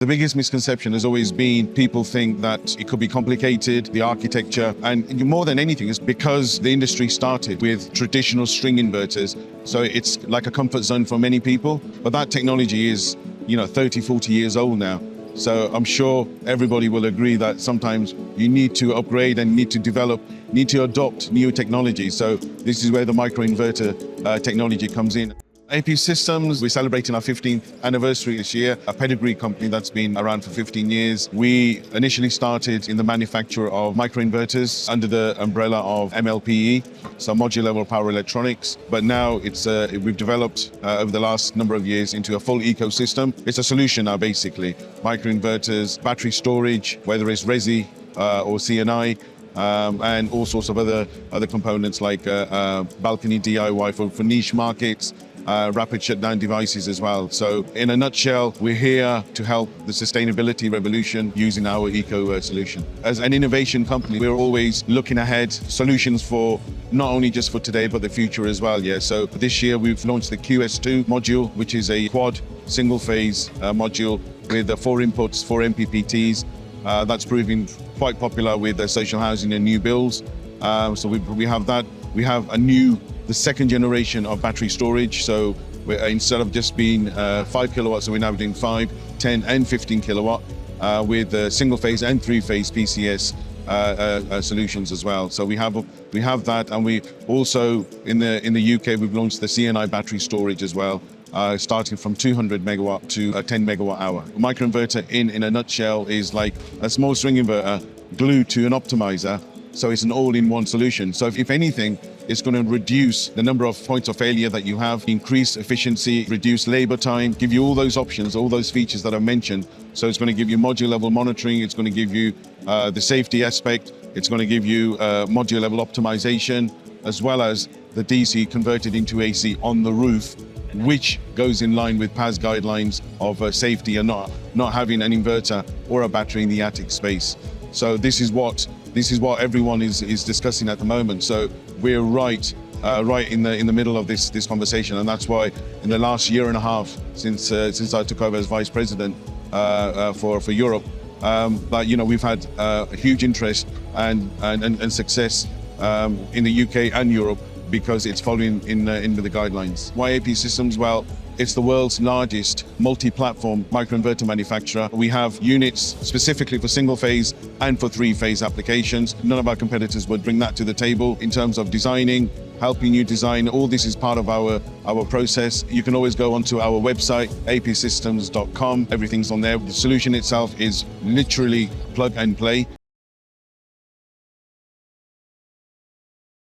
The biggest misconception has always been people think that it could be complicated, the architecture, and more than anything, it's because the industry started with traditional string inverters. So it's like a comfort zone for many people, but that technology is, 30, 40 years old now. So I'm sure everybody will agree that sometimes you need to upgrade and need to adopt new technology. So this is where the microinverter technology comes in. APSystems, we're celebrating our 15th anniversary this year, a pedigree company that's been around for 15 years. We initially started in the manufacture of microinverters under the umbrella of MLPE, so module level power electronics. But now we've developed over the last number of years into a full ecosystem. It's a solution now, basically. Microinverters, battery storage, whether it's Resi or CNI, and all sorts of other components like balcony DIY for niche markets, rapid shutdown devices as well. So in a nutshell, we're here to help the sustainability revolution using our eco solution. As an innovation company, we're always looking ahead, solutions for not only just for today, but the future as well. Yeah. So this year we've launched the QS2 module, which is a quad single phase module with 4 inputs, 4 MPPTs. That's proving quite popular with social housing and new builds. So we have that. We have the second generation of battery storage. So instead of just being 5 kilowatts, so we're now doing 5, 10, and 15 kilowatt with single phase and 3-phase PCS solutions as well. So we have that, and we also in the UK we've launched the CNI battery storage as well. Starting from 200 megawatt to a 10 megawatt hour. Microinverter in a nutshell is like a small string inverter glued to an optimizer. So it's an all-in-one solution. So if anything, it's going to reduce the number of points of failure that you have, increase efficiency, reduce labor time, give you all those options, all those features that I mentioned. So it's going to give you module level monitoring. It's going to give you the safety aspect. It's going to give you module level optimization, as well as the DC converted into AC on the roof, which goes in line with PAS guidelines of safety and not having an inverter or a battery in the attic space. So this is what everyone is discussing at the moment. So we're right in the middle of this conversation, and that's why in the last year and a half since I took over as vice president for Europe, we've had a huge interest and success in the UK and Europe, because it's following into the guidelines. Why APSystems? Well, it's the world's largest multi-platform microinverter manufacturer. We have units specifically for single phase and for 3-phase applications. None of our competitors would bring that to the table in terms of designing, helping you design. All this is part of our process. You can always go onto our website, apsystems.com. Everything's on there. The solution itself is literally plug and play.